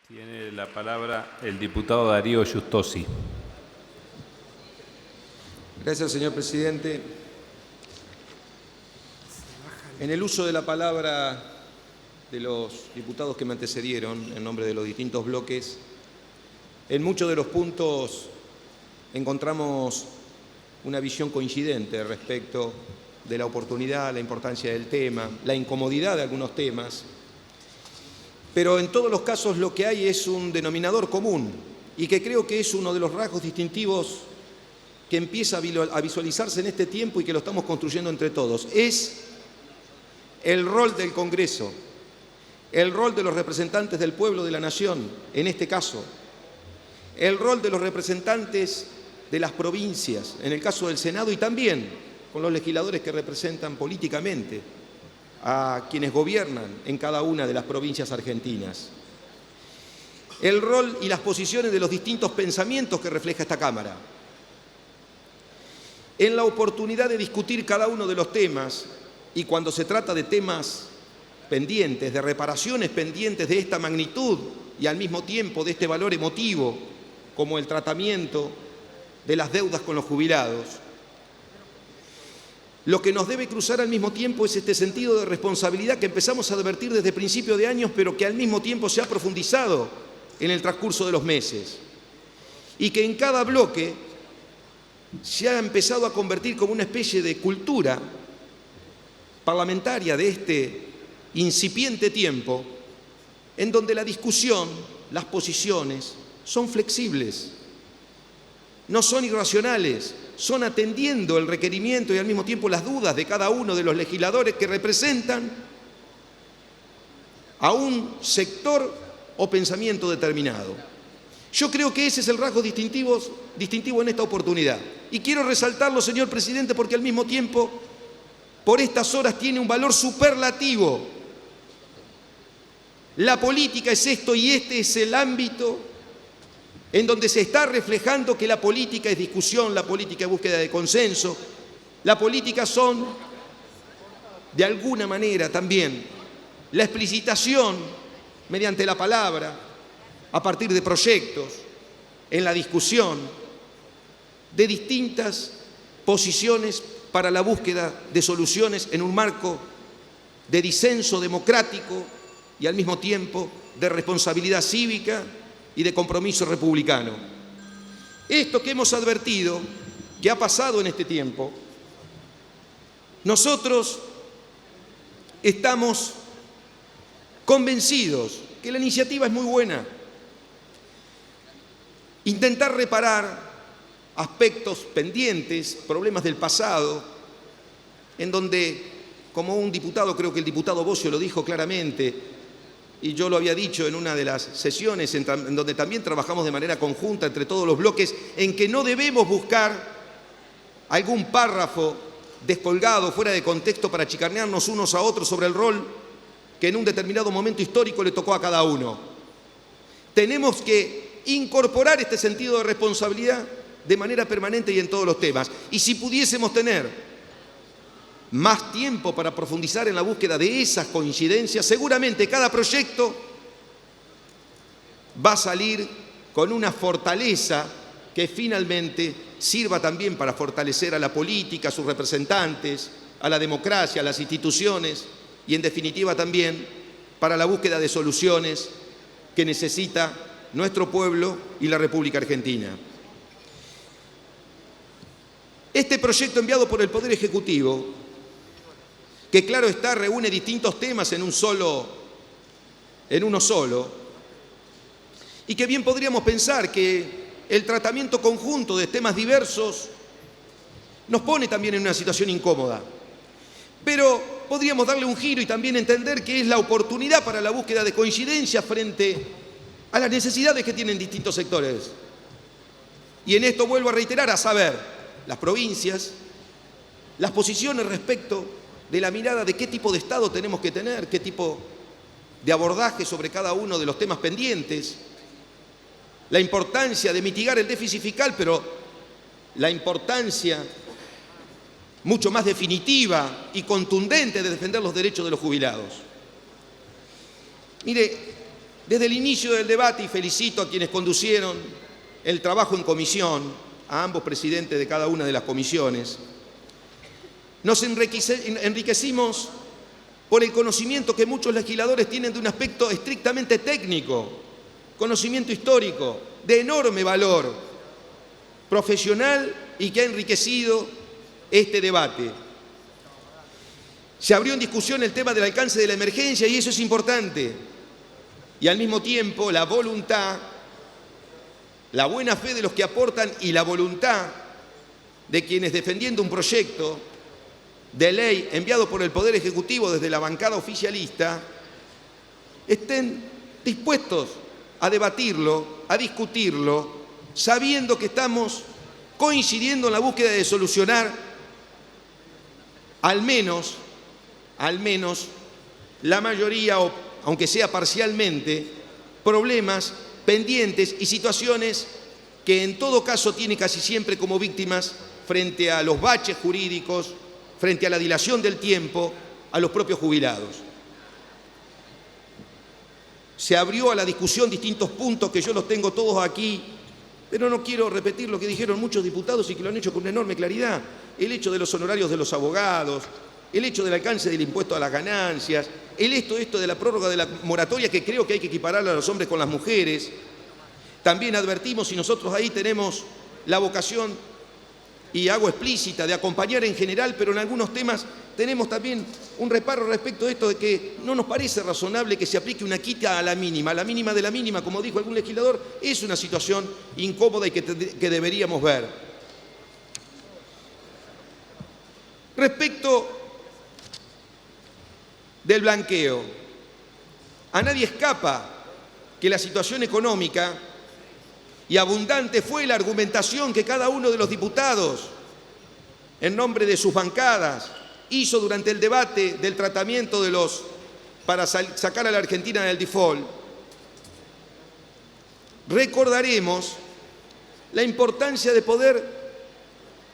Tiene la palabra el diputado Darío Giustosi. Gracias, señor presidente. En el uso de la palabra de los diputados que me antecedieron, en nombre de los distintos bloques, en muchos de los puntos encontramos una visión coincidente respecto de la oportunidad, la importancia del tema, la incomodidad de algunos temas. Pero en todos los casos lo que hay es un denominador común y que creo que es uno de los rasgos distintivos que empieza a visualizarse en este tiempo y que lo estamos construyendo entre todos. Es el rol del Congreso, el rol de los representantes del pueblo de la nación, en este caso, el rol de los representantes de las provincias, en el caso del Senado, y también con los legisladores que representan políticamente a quienes gobiernan en cada una de las provincias argentinas. El rol y las posiciones de los distintos pensamientos que refleja esta Cámara. En la oportunidad de discutir cada uno de los temas, y cuando se trata de temas pendientes, de reparaciones pendientes de esta magnitud y al mismo tiempo de este valor emotivo, como el tratamiento de las deudas con los jubilados, lo que nos debe cruzar al mismo tiempo es este sentido de responsabilidad que empezamos a advertir desde principio de años, pero que al mismo tiempo se ha profundizado en el transcurso de los meses y que en cada bloque se ha empezado a convertir como una especie de cultura parlamentaria de este incipiente tiempo, en donde la discusión, las posiciones son flexibles, no son irracionales, son atendiendo el requerimiento y al mismo tiempo las dudas de cada uno de los legisladores que representan a un sector o pensamiento determinado. Yo creo que ese es el rasgo distintivo en esta oportunidad. Y quiero resaltarlo, señor presidente, porque al mismo tiempo, por estas horas tiene un valor superlativo. La política es esto y este es el ámbito en donde se está reflejando que la política es discusión, la política es búsqueda de consenso, la política son, de alguna manera también, la explicitación mediante la palabra, a partir de proyectos, en la discusión, de distintas posiciones para la búsqueda de soluciones en un marco de disenso democrático y al mismo tiempo de responsabilidad cívica y de compromiso republicano. Esto que hemos advertido, que ha pasado en este tiempo, nosotros estamos convencidos que la iniciativa es muy buena. Intentar reparar aspectos pendientes, problemas del pasado, en donde, como un diputado, creo que el diputado Bocio lo dijo claramente, y yo lo había dicho en una de las sesiones en donde también trabajamos de manera conjunta entre todos los bloques, en que no debemos buscar algún párrafo descolgado, fuera de contexto, para chicanearnos unos a otros sobre el rol que en un determinado momento histórico le tocó a cada uno. Tenemos que incorporar este sentido de responsabilidad de manera permanente y en todos los temas. Y si pudiésemos tener más tiempo para profundizar en la búsqueda de esas coincidencias, seguramente cada proyecto va a salir con una fortaleza que finalmente sirva también para fortalecer a la política, a sus representantes, a la democracia, a las instituciones y en definitiva también para la búsqueda de soluciones que necesita nuestro pueblo y la República Argentina. Este proyecto enviado por el Poder Ejecutivo, que claro está, reúne distintos temas en uno solo, y que bien podríamos pensar que el tratamiento conjunto de temas diversos nos pone también en una situación incómoda. Pero podríamos darle un giro y también entender que es la oportunidad para la búsqueda de coincidencias frente a las necesidades que tienen distintos sectores. Y en esto vuelvo a reiterar, a saber, las provincias, las posiciones respecto de la mirada de qué tipo de Estado tenemos que tener, qué tipo de abordaje sobre cada uno de los temas pendientes, la importancia de mitigar el déficit fiscal, pero la importancia mucho más definitiva y contundente de defender los derechos de los jubilados. Mire, Desde el inicio del debate, y felicito a quienes conducieron el trabajo en comisión, a ambos presidentes de cada una de las comisiones, nos enriquecimos por el conocimiento que muchos legisladores tienen de un aspecto estrictamente técnico, conocimiento histórico, de enorme valor profesional y que ha enriquecido este debate. Se abrió en discusión el tema del alcance de la emergencia y eso es importante. Y al mismo tiempo la voluntad, la buena fe de los que aportan y la voluntad de quienes defendiendo un proyecto de ley enviado por el Poder Ejecutivo desde la bancada oficialista estén dispuestos a debatirlo, a discutirlo, sabiendo que estamos coincidiendo en la búsqueda de solucionar al menos la mayoría, o aunque sea parcialmente, problemas pendientes y situaciones que en todo caso tiene casi siempre como víctimas frente a los baches jurídicos, frente a la dilación del tiempo, a los propios jubilados. Se abrió a la discusión distintos puntos que yo los tengo todos aquí, pero no quiero repetir lo que dijeron muchos diputados y que lo han hecho con una enorme claridad. El hecho de los honorarios de los abogados, el hecho del alcance del impuesto a las ganancias, esto de la prórroga de la moratoria, que creo que hay que equiparar a los hombres con las mujeres. También advertimos, y nosotros ahí tenemos la vocación, y hago explícita, de acompañar en general, pero en algunos temas tenemos también un reparo respecto de esto de que no nos parece razonable que se aplique una quita a la mínima de la mínima, como dijo algún legislador, es una situación incómoda y que deberíamos ver. Respecto del blanqueo, a nadie escapa que la situación económica y abundante fue la argumentación que cada uno de los diputados, en nombre de sus bancadas, hizo durante el debate del tratamiento para sacar a la Argentina del default. Recordaremos la importancia de poder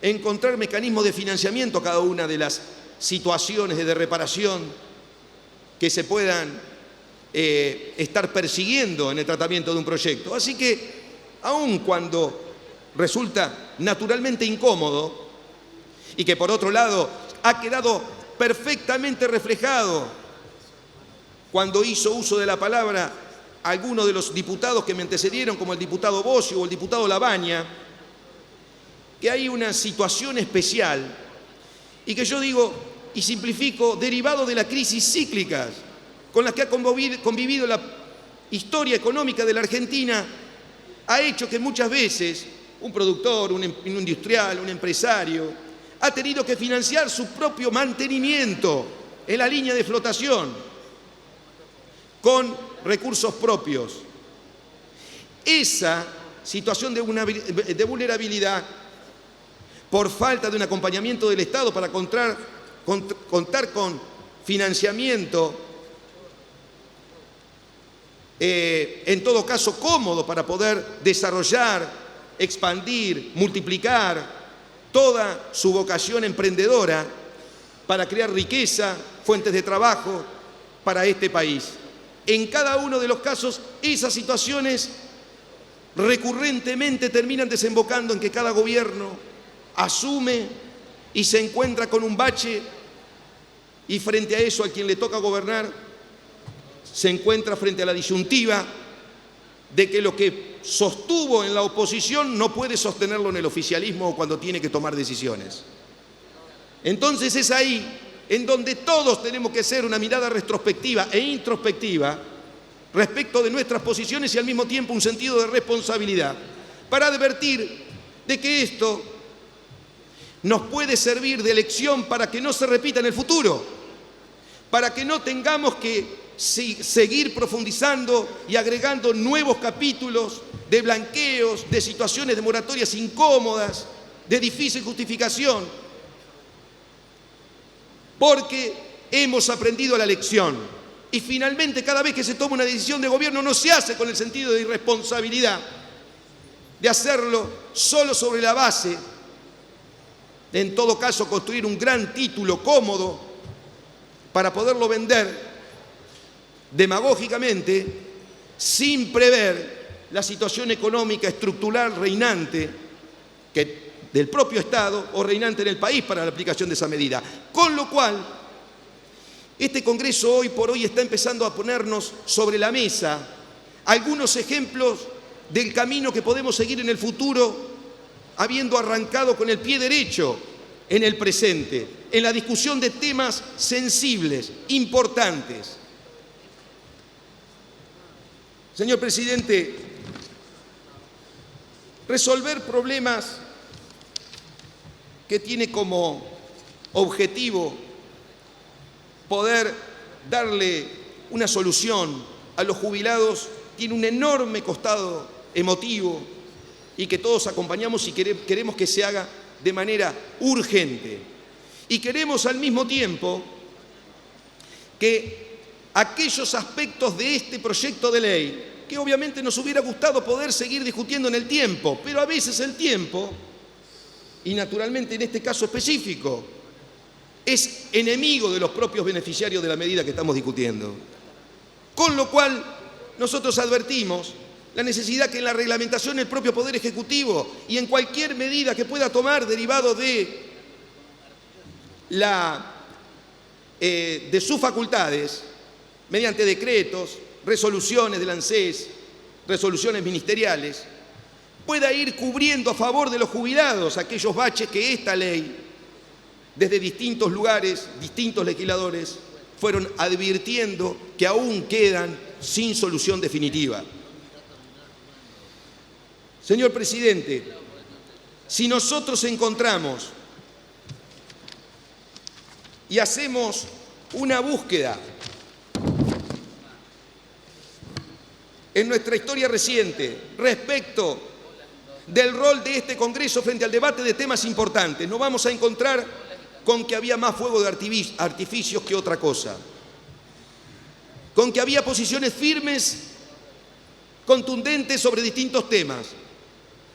encontrar mecanismos de financiamiento a cada una de las situaciones de reparación que se puedan estar persiguiendo en el tratamiento de un proyecto. Así que, aun cuando resulta naturalmente incómodo y que por otro lado ha quedado perfectamente reflejado cuando hizo uso de la palabra algunos de los diputados que me antecedieron, como el diputado Bosio o el diputado Labaña, que hay una situación especial y que yo digo y simplifico, derivado de las crisis cíclicas con las que ha convivido la historia económica de la Argentina, ha hecho que muchas veces un productor, un industrial, un empresario, ha tenido que financiar su propio mantenimiento en la línea de flotación con recursos propios. Esa situación de vulnerabilidad, por falta de un acompañamiento del Estado para contar con financiamiento, en todo caso cómodo para poder desarrollar, expandir, multiplicar toda su vocación emprendedora para crear riqueza, fuentes de trabajo para este país. En cada uno de los casos, esas situaciones recurrentemente terminan desembocando en que cada gobierno asume y se encuentra con un bache, y frente a eso a quien le toca gobernar se encuentra frente a la disyuntiva de que lo que sostuvo en la oposición no puede sostenerlo en el oficialismo o cuando tiene que tomar decisiones. Entonces es ahí en donde todos tenemos que hacer una mirada retrospectiva e introspectiva respecto de nuestras posiciones y al mismo tiempo un sentido de responsabilidad para advertir de que esto nos puede servir de lección para que no se repita en el futuro, para que no tengamos que seguir profundizando y agregando nuevos capítulos de blanqueos, de situaciones de moratorias incómodas, de difícil justificación, porque hemos aprendido la lección. Y finalmente, cada vez que se toma una decisión de gobierno no se hace con el sentido de irresponsabilidad de hacerlo solo sobre la base de, en todo caso, construir un gran título cómodo para poderlo vender demagógicamente sin prever la situación económica estructural reinante del propio Estado o reinante en el país para la aplicación de esa medida. Con lo cual, este Congreso hoy por hoy está empezando a ponernos sobre la mesa algunos ejemplos del camino que podemos seguir en el futuro, habiendo arrancado con el pie derecho en el presente, en la discusión de temas sensibles, importantes. Señor presidente, resolver problemas que tiene como objetivo poder darle una solución a los jubilados tiene un enorme costado emotivo y que todos acompañamos y queremos que se haga de manera urgente. Y queremos al mismo tiempo que aquellos aspectos de este proyecto de ley, que obviamente nos hubiera gustado poder seguir discutiendo en el tiempo, pero a veces el tiempo, y naturalmente en este caso específico, es enemigo de los propios beneficiarios de la medida que estamos discutiendo. Con lo cual, nosotros advertimos la necesidad que en la reglamentación del propio Poder Ejecutivo y en cualquier medida que pueda tomar derivado de sus facultades, mediante decretos, resoluciones del ANSES, resoluciones ministeriales, pueda ir cubriendo a favor de los jubilados aquellos baches que esta ley, desde distintos lugares, distintos legisladores, fueron advirtiendo que aún quedan sin solución definitiva. Señor presidente, si nosotros encontramos y hacemos una búsqueda en nuestra historia reciente respecto del rol de este Congreso frente al debate de temas importantes, nos vamos a encontrar con que había más fuego de artificios que otra cosa, con que había posiciones firmes, contundentes sobre distintos temas,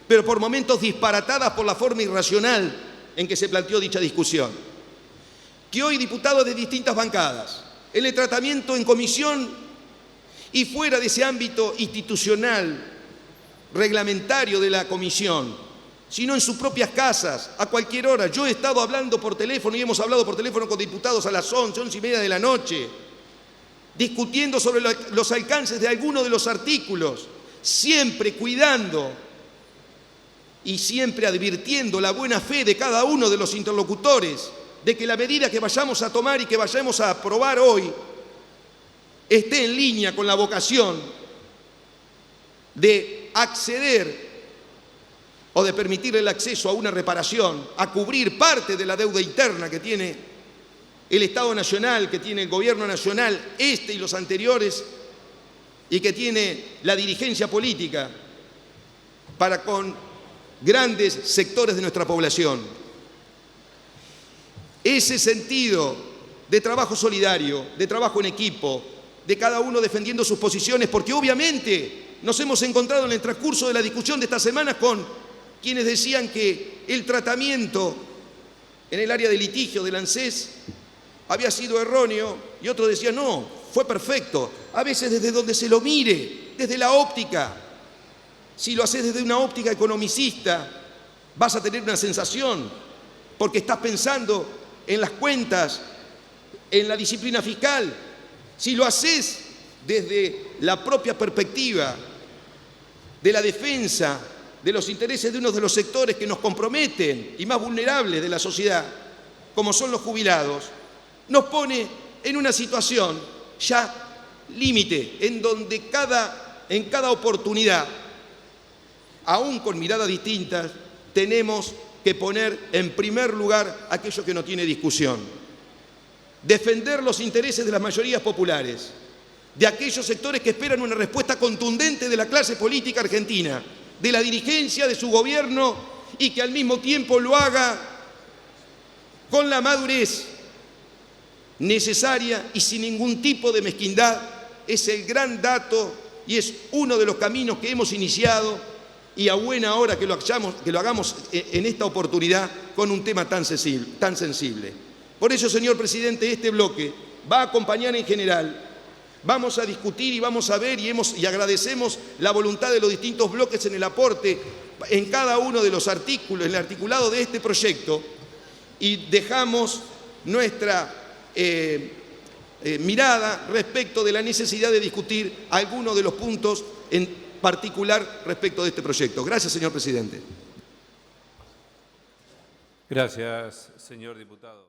pero por momentos disparatadas por la forma irracional en que se planteó dicha discusión. Que hoy diputados de distintas bancadas, en el tratamiento en comisión y fuera de ese ámbito institucional, reglamentario de la comisión, sino en sus propias casas, a cualquier hora. Yo he estado hablando por teléfono y hemos hablado por teléfono con diputados a las 11:30 de la noche, discutiendo sobre los alcances de algunos de los artículos, siempre cuidando y siempre advirtiendo la buena fe de cada uno de los interlocutores de que la medida que vayamos a tomar y que vayamos a aprobar hoy esté en línea con la vocación de acceder o de permitir el acceso a una reparación, a cubrir parte de la deuda interna que tiene el Estado Nacional, que tiene el Gobierno Nacional, este y los anteriores, y que tiene la dirigencia política para con grandes sectores de nuestra población. Ese sentido de trabajo solidario, de trabajo en equipo, de cada uno defendiendo sus posiciones, porque obviamente nos hemos encontrado en el transcurso de la discusión de esta semana con quienes decían que el tratamiento en el área de litigio del ANSES había sido erróneo y otros decían, no, fue perfecto. A veces desde donde se lo mire, desde la óptica. Si lo haces desde una óptica economicista, vas a tener una sensación, porque estás pensando en las cuentas, en la disciplina fiscal. Si lo haces desde la propia perspectiva de la defensa de los intereses de uno de los sectores que nos comprometen y más vulnerables de la sociedad, como son los jubilados, nos pone en una situación ya límite, en donde en cada oportunidad, aún con miradas distintas, tenemos que poner en primer lugar aquello que no tiene discusión. Defender los intereses de las mayorías populares, de aquellos sectores que esperan una respuesta contundente de la clase política argentina, de la dirigencia, de su gobierno, y que al mismo tiempo lo haga con la madurez necesaria y sin ningún tipo de mezquindad. Es el gran dato y es uno de los caminos que hemos iniciado, y a buena hora que lo hagamos en esta oportunidad con un tema tan sensible. Por eso, señor presidente, este bloque va a acompañar en general Vamos a discutir y vamos a ver y agradecemos la voluntad de los distintos bloques en el aporte en cada uno de los artículos, en el articulado de este proyecto, y dejamos nuestra mirada respecto de la necesidad de discutir algunos de los puntos en particular respecto de este proyecto. Gracias, señor presidente. Gracias, señor diputado.